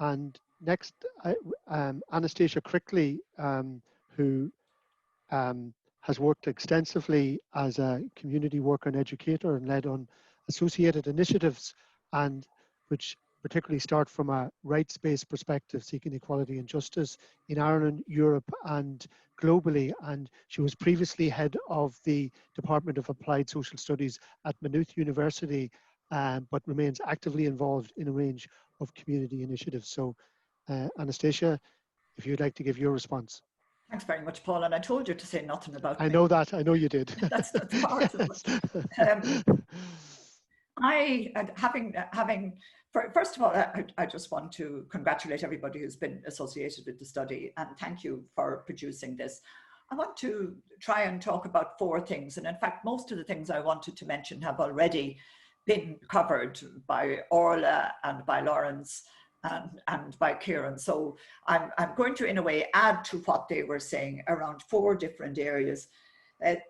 And next, Anastasia Crickley, who has worked extensively as a community worker and educator and led on associated initiatives, and which particularly start from a rights-based perspective, seeking equality and justice in Ireland, Europe, and globally. And she was previously head of the Department of Applied Social Studies at Maynooth University, but remains actively involved in a range of community initiatives. So, Anastasia, if you'd like to give your response. Thanks very much, Paul. And I told you to say nothing about me. I know that. I know you did. that's part of it. First of all, I just want to congratulate everybody who's been associated with the study, and thank you for producing this. I want to try and talk about 4 things. And in fact, most of the things I wanted to mention have already been covered by Orla and by Lawrence and by Kieran. So I'm going to, in a way, add to what they were saying around 4 different areas.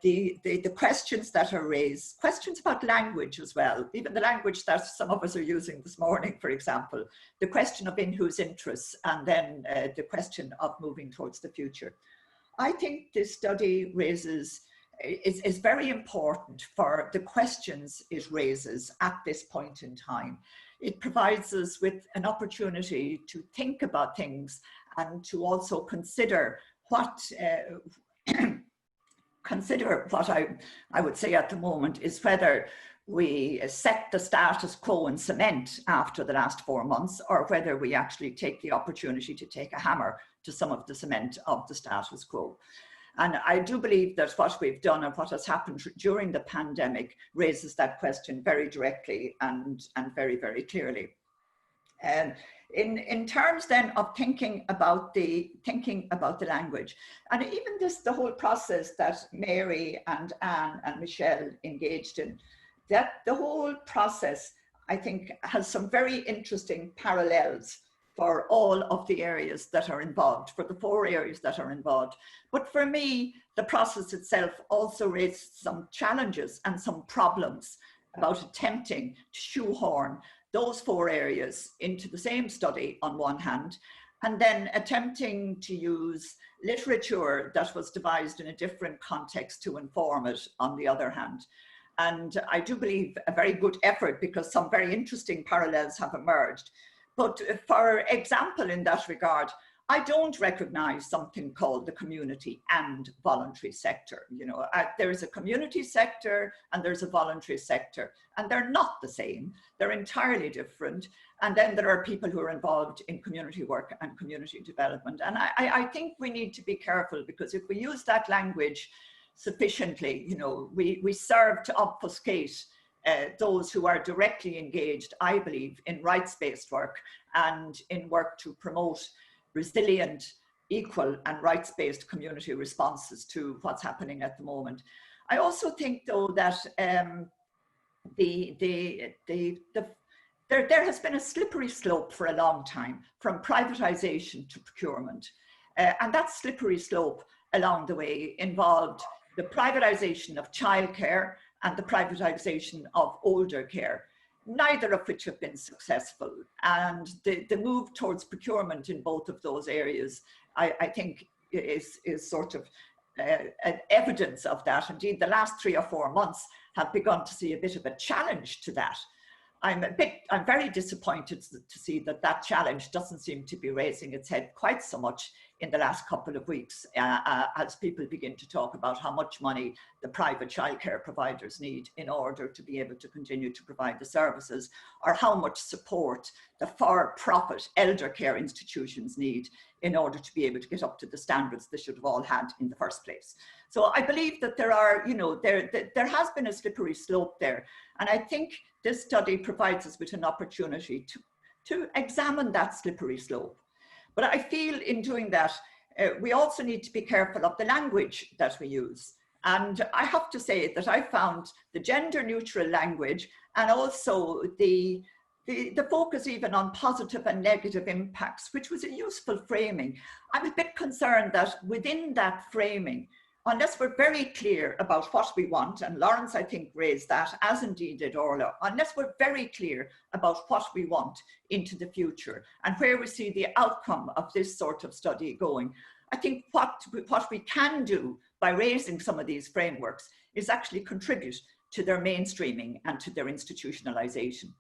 The questions that are raised, questions about language as well, even the language that some of us are using this morning, for example, the question of in whose interests, and then the question of moving towards the future. I think this study is very important for the questions it raises at this point in time. It provides us with an opportunity to think about things and to also consider what I would say at the moment is whether we set the status quo in cement after the last 4 months, or whether we actually take the opportunity to take a hammer to some of the cement of the status quo. And I do believe that what we've done and what has happened during the pandemic raises that question very directly and very, very clearly. In terms then of thinking about the language, and even the whole process that Mary and Anne and Michelle engaged in, that the whole process, I think, has some very interesting parallels for all of the areas that are involved, for the 4 areas that are involved. But for me, the process itself also raised some challenges and some problems about attempting to shoehorn those 4 areas into the same study on one hand, and then attempting to use literature that was devised in a different context to inform it on the other hand. And I do believe a very good effort, because some very interesting parallels have emerged. But for example, in that regard, I don't recognize something called the community and voluntary sector. You know, there's a community sector and there's a voluntary sector, and they're not the same. They're entirely different. And then there are people who are involved in community work and community development. And I think we need to be careful, because if we use that language sufficiently, you know, we serve to obfuscate those who are directly engaged, I believe, in rights-based work and in work to promote resilient, equal and rights-based community responses to what's happening at the moment. I also think, though, that there has been a slippery slope for a long time from privatization to procurement. And that slippery slope along the way involved the privatization of childcare and the privatization of older care, neither of which have been successful. And the move towards procurement in both of those areas, I think, is sort of an evidence of that. Indeed, the last 3 or 4 months have begun to see a bit of a challenge to that. I'm very disappointed to see that challenge doesn't seem to be raising its head quite so much in the last couple of weeks as people begin to talk about how much money the private childcare providers need in order to be able to continue to provide the services, or how much support the for-profit elder care institutions need in order to be able to get up to the standards they should have all had in the first place. So I believe that there are, you know, there has been a slippery slope there. And I think this study provides us with an opportunity to examine that slippery slope. But I feel in doing that, we also need to be careful of the language that we use. And I have to say that I found the gender neutral language, and also the focus even on positive and negative impacts, which was a useful framing. I'm a bit concerned that within that framing, unless we're very clear about what we want, and Lawrence, I think, raised that, as indeed did Orla, unless we're very clear about what we want into the future and where we see the outcome of this sort of study going, I think what we can do by raising some of these frameworks is actually contribute to their mainstreaming and to their institutionalization.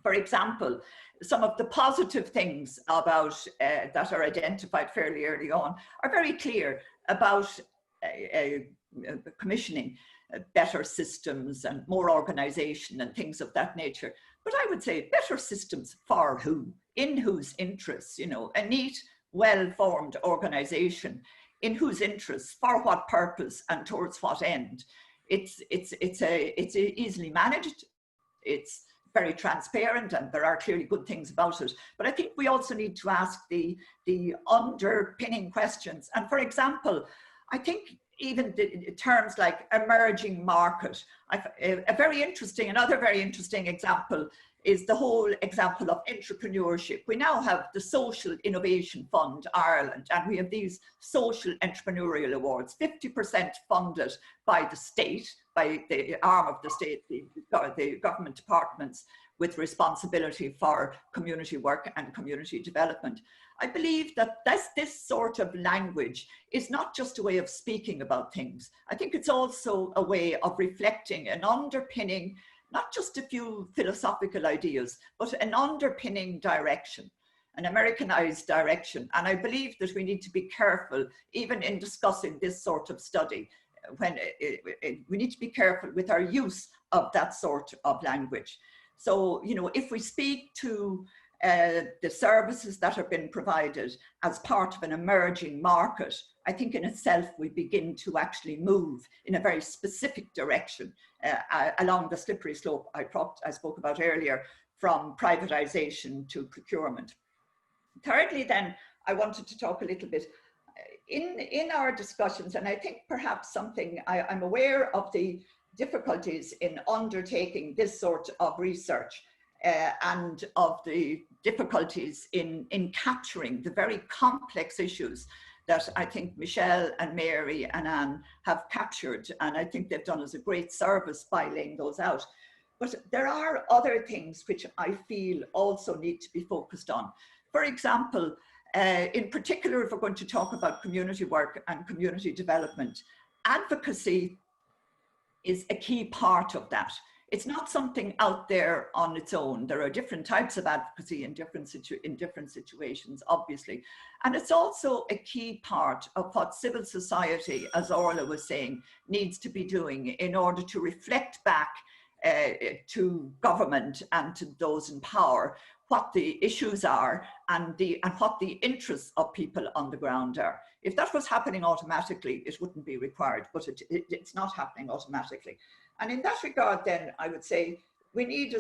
For example, some of the positive things about that are identified fairly early on are very clear about commissioning better systems and more organization and things of that nature. But I would say better systems for who? In whose interests? You know, a neat, well-formed organization, in whose interests, for what purpose, and towards what end? It's easily managed. It's very transparent, and there are clearly good things about it. But I think we also need to ask the underpinning questions. And for example, I think even the terms like emerging market, another very interesting example is the whole example of entrepreneurship. We now have the Social Innovation Fund Ireland, and we have these social entrepreneurial awards, 50% funded by the state, by the arm of the state, the government departments with responsibility for community work and community development. I believe that this sort of language is not just a way of speaking about things. I think it's also a way of reflecting and underpinning not just a few philosophical ideas, but an underpinning direction, an Americanized direction. And I believe that we need to be careful, even in discussing this sort of study, when we need to be careful with our use of that sort of language. So, you know, if we speak to the services that have been provided as part of an emerging market, I think in itself we begin to actually move in a very specific direction along the slippery slope I spoke about earlier, from privatization to procurement. Thirdly, then, I wanted to talk a little bit in our discussions, and I think perhaps something I'm aware of the difficulties in undertaking this sort of research and of the difficulties in capturing the very complex issues that I think Michelle and Mary and Anne have captured, and I think they've done us a great service by laying those out. But there are other things which I feel also need to be focused on. For example, in particular, if we're going to talk about community work and community development, advocacy is a key part of that. It's not something out there on its own. There are different types of advocacy in different situations, obviously. And it's also a key part of what civil society, as Orla was saying, needs to be doing in order to reflect back to government and to those in power what the issues are and what the interests of people on the ground are. If that was happening automatically, it wouldn't be required, but it's not happening automatically. And in that regard, then, I would say we need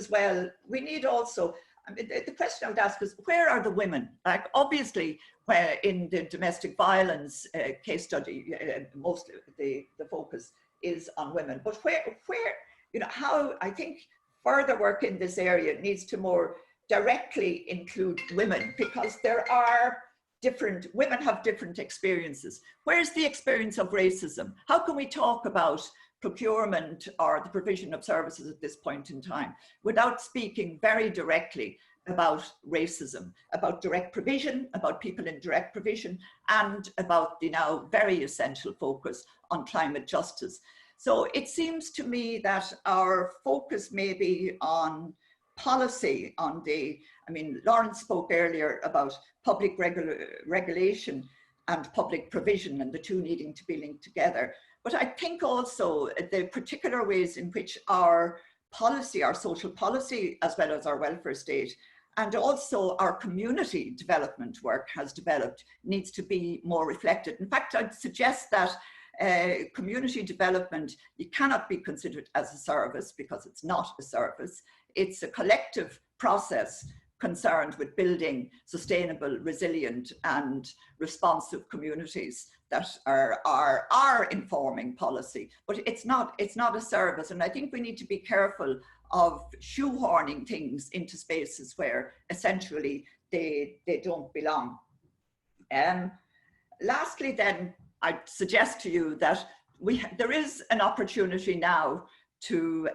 also, I mean, the question I would ask is, where are the women? Like, obviously, where in the domestic violence case study, mostly the focus is on women, but where, you know, how I think further work in this area needs to more directly include women, because women have different experiences. Where's the experience of racism? How can we talk about procurement or the provision of services at this point in time without speaking very directly about racism, about direct provision, about people in direct provision, and about the now very essential focus on climate justice? So it seems to me that our focus may be on policy, I mean, Lawrence spoke earlier about public regulation and public provision, and the two needing to be linked together. But I think also the particular ways in which our policy, our social policy, as well as our welfare state, and also our community development work has developed, needs to be more reflected. In fact, I'd suggest that community development, you cannot be considered as a service, because it's not a service. It's a collective process concerned with building sustainable, resilient, and responsive communities that are informing policy. But it's not a service, and I think we need to be careful of shoehorning things into spaces where essentially they don't belong. Lastly, then, I'd suggest to you that there is an opportunity now to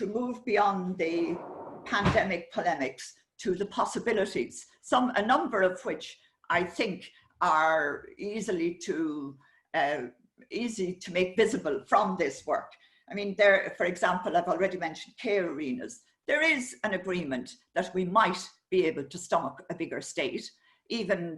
move beyond the pandemic polemics to the possibilities, a number of which I think are easy to make visible from this work. I mean, for example, I've already mentioned care arenas. There is an agreement that we might be able to stomach a bigger state. Even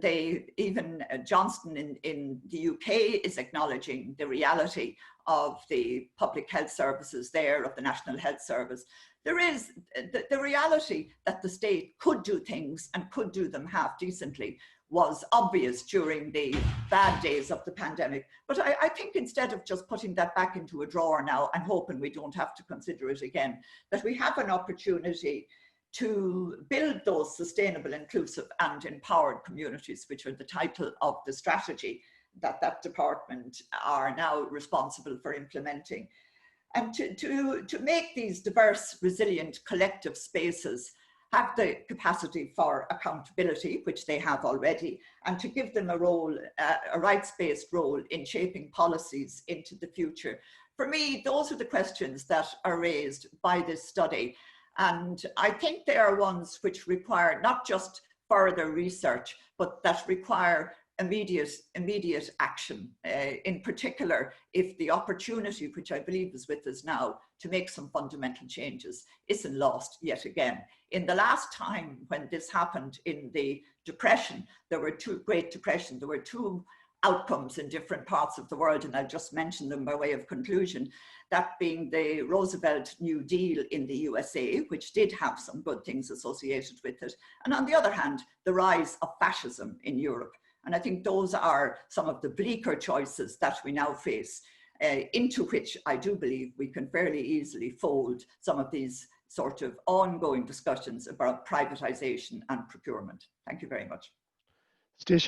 Johnston in the UK is acknowledging the reality of the public health services there, of the National Health Service. There is the reality that the state could do things and could do them half decently was obvious during the bad days of the pandemic. But I think instead of just putting that back into a drawer now and hoping we don't have to consider it again, that we have an opportunity to build those sustainable, inclusive and empowered communities, which are the title of the strategy that department are now responsible for implementing. And to make these diverse, resilient, collective spaces have the capacity for accountability, which they have already, and to give them a role, a rights-based role in shaping policies into the future. For me, those are the questions that are raised by this study. And I think they are ones which require not just further research, but that require immediate action, in particular if the opportunity, which I believe is with us now, to make some fundamental changes isn't lost yet again. In the last time when this happened in the Depression, there were Great Depression, there were two outcomes in different parts of the world, and I'll just mention them by way of conclusion, that being the Roosevelt New Deal in the USA, which did have some good things associated with it, and on the other hand, the rise of fascism in Europe. And I think those are some of the bleaker choices that we now face, into which I do believe we can fairly easily fold some of these sort of ongoing discussions about privatization and procurement. Thank you very much. Stasia.